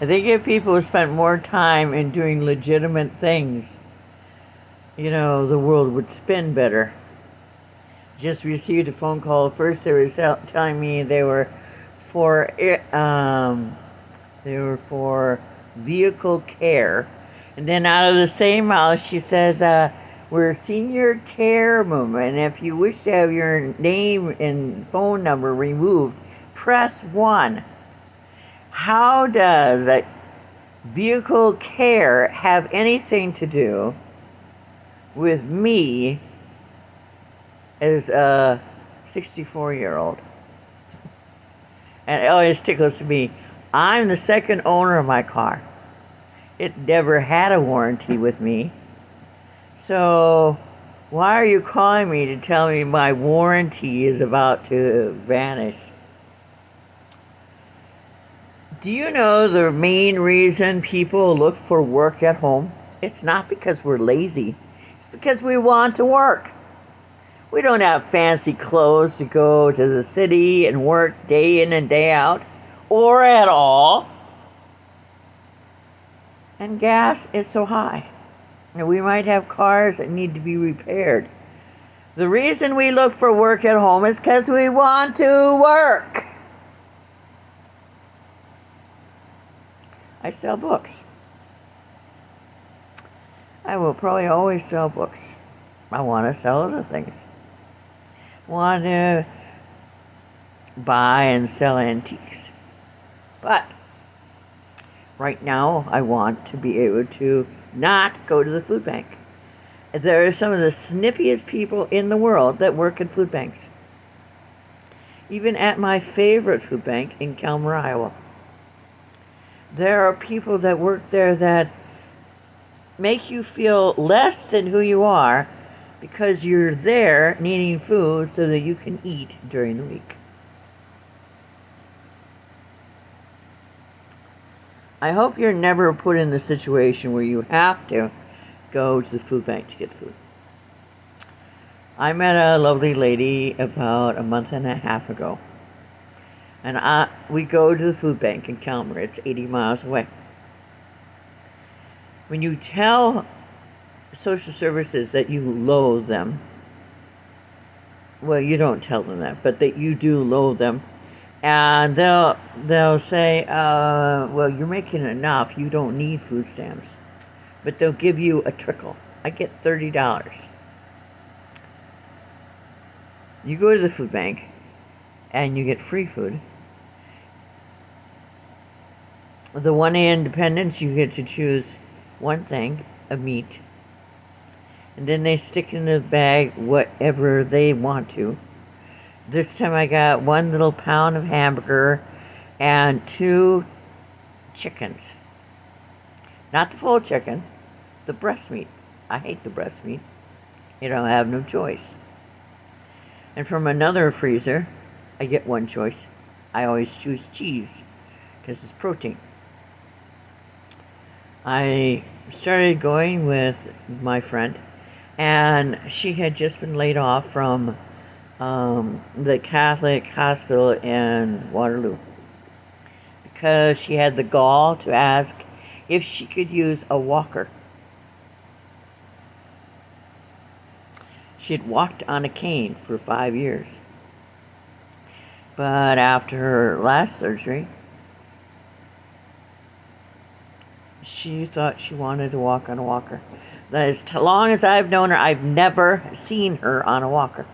I think if people spent more time in doing legitimate things, the world would spin better. Just received a phone call. First, they were telling me for they were for vehicle care, and then out of the same mouth, she says, "We're a senior care movement. And if you wish to have your name and phone number removed, press 1." How does vehicle care have anything to do with me as a 64-year-old? And it always tickles me. I'm the second owner of my car. It never had a warranty with me. So why are you calling me to tell me my warranty is about to vanish? Do you know the main reason people look for work at home? It's not because we're lazy. It's because we want to work. We don't have fancy clothes to go to the city and work day in and day out, or at all. And gas is so high. And we might have cars that need to be repaired. The reason we look for work at home is because we want to work. I sell books. I will probably always sell books. I want to sell other things. I want to buy and sell antiques. But right now, I want to be able to not go to the food bank. There are some of the snippiest people in the world that work at food banks. Even at my favorite food bank in Calmer, Iowa. There are people that work there that make you feel less than who you are because you're there needing food so that you can eat during the week. I hope you're never put in the situation where you have to go to the food bank to get food. I met a lovely lady about a month and a half ago. And we go to the food bank in Calmer. It's 80 miles away. When you tell social services that you loathe them, well, you don't tell them that, but that you do loathe them, and they'll say, well, you're making enough, you don't need food stamps. But they'll give you a trickle. I get $30. You go to the food bank, and you get free food. The one independence, you get to choose one thing, a meat. And then they stick in the bag whatever they want to. This time I got 1 little pound of hamburger and 2 chickens. Not the full chicken, the breast meat. I hate the breast meat. I have no choice. And from another freezer, I get one choice. I always choose cheese because it's protein. I started going with my friend, and she had just been laid off from the Catholic hospital in Waterloo because she had the gall to ask if she could use a walker. She had walked on a cane for 5 years. But after her last surgery, she thought she wanted to walk on a walker. As long as I've known her, I've never seen her on a walker.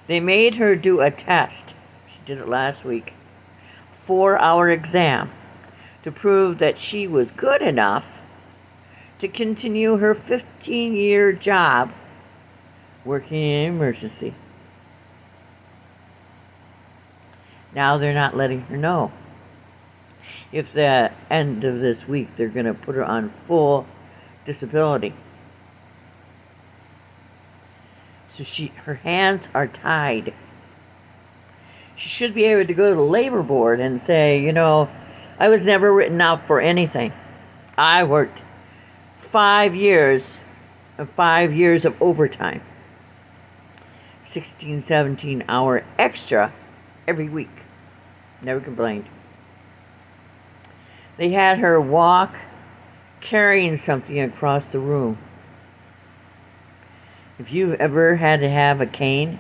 They made her do a test. She did it last week. 4-hour exam to prove that she was good enough to continue her 15-year job working in emergency. Now they're not letting her know. If the end of this week they're going to put her on full disability. So her hands are tied. She should be able to go to the labor board and say, I was never written out for anything. I worked 5 years of overtime. 16, 17 hour extra every week. Never complained. They had her walk carrying something across the room. If you've ever had to have a cane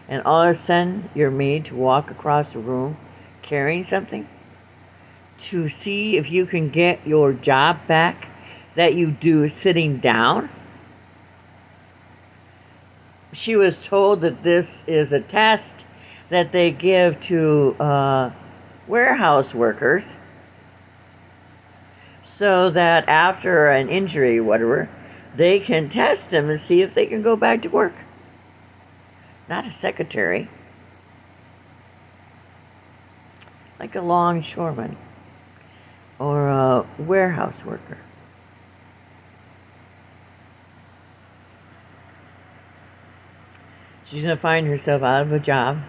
and all of a sudden you're made to walk across the room carrying something to see if you can get your job back that you do sitting down. She was told that this is a test that they give to warehouse workers so that after an injury, whatever, they can test them and see if they can go back to work. Not a secretary, like a longshoreman or a warehouse worker. She's going to find herself out of a job.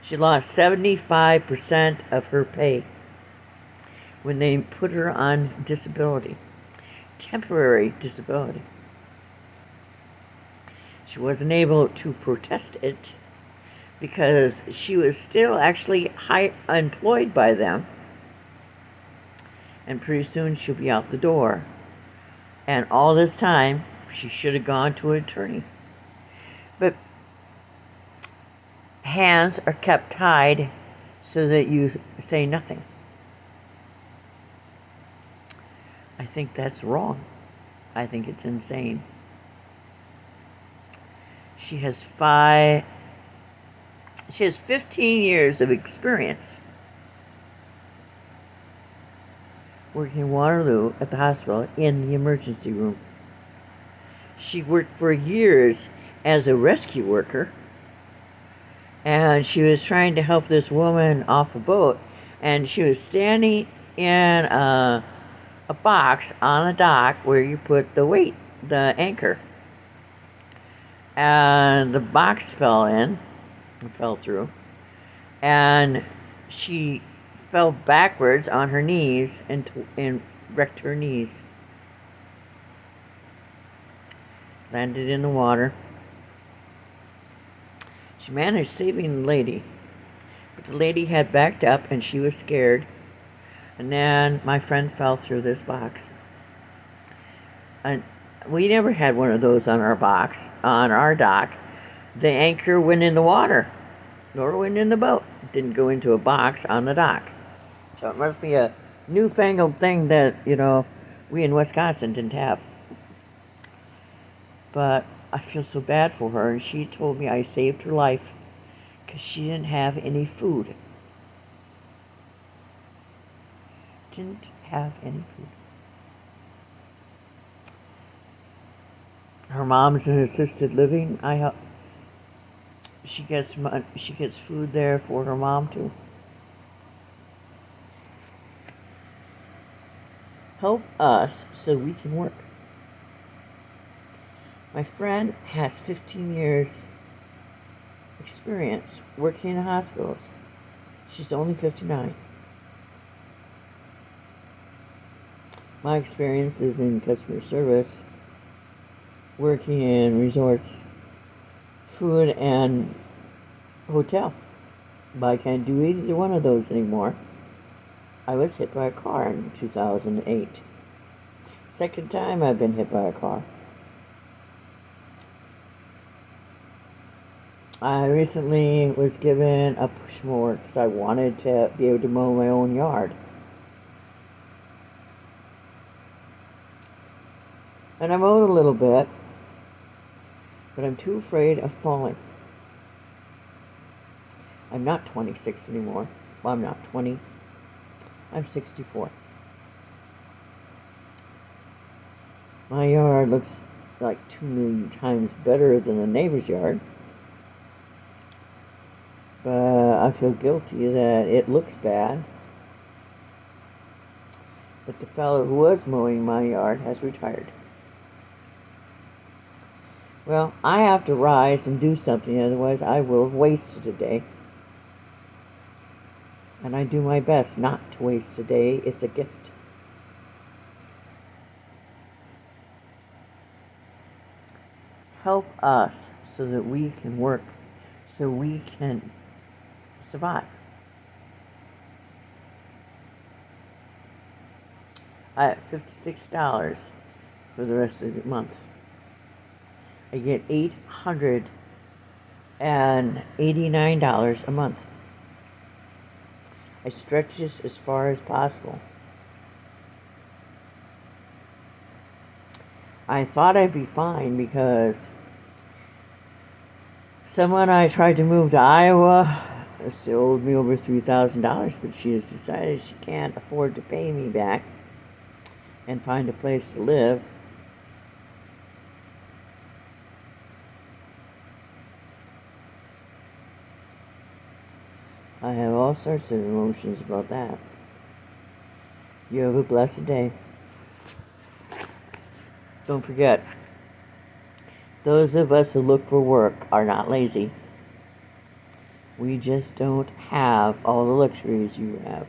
She lost 75% of her pay when they put her on disability, temporary disability. She wasn't able to protest it because she was still actually employed by them. And pretty soon she'll be out the door. And all this time, she should have gone to an attorney. But hands are kept tied so that you say nothing. I think that's wrong. I think it's insane. She has 15 years of experience working in Waterloo at the hospital in the emergency room. She worked for years as a rescue worker, and she was trying to help this woman off a boat, and she was standing in a box on a dock where you put the weight, the anchor. And the box fell through, and she fell backwards on her knees and wrecked her knees. Landed in the water. She managed saving the lady, but the lady had backed up and she was scared. And then my friend fell through this box. And we never had one of those on our dock. The anchor went in the water, nor went in the boat. It didn't go into a box on the dock. So it must be a newfangled thing that, we in Wisconsin didn't have. But I feel so bad for her, and she told me I saved her life because she didn't have any food. Didn't have any food. Her mom's in assisted living. She gets food there for her mom too. Help us so we can work. My friend has 15 years experience working in hospitals. She's only 59. My experience is in customer service, working in resorts, food, and hotel. But I can't do either one of those anymore. I was hit by a car in 2008. Second time I've been hit by a car. I recently was given a push mower because I wanted to be able to mow my own yard. And I mowed a little bit, but I'm too afraid of falling. I'm not 26 anymore. Well, I'm not 20. I'm 64. My yard looks like 2 million times better than the neighbor's yard. But I feel guilty that it looks bad. But the fellow who was mowing my yard has retired. Well, I have to rise and do something, otherwise I will have wasted a day. And I do my best not to waste a day. It's a gift. Help us so that we can work, so we can survive. at $56 for the rest of the month. I get $889 a month. I stretch this as far as possible. I thought I'd be fine because someone I tried to move to Iowa still owed me over $3,000, but she has decided she can't afford to pay me back and find a place to live. I have all sorts of emotions about that. You have a blessed day. Don't forget, those of us who look for work are not lazy. We just don't have all the luxuries you have.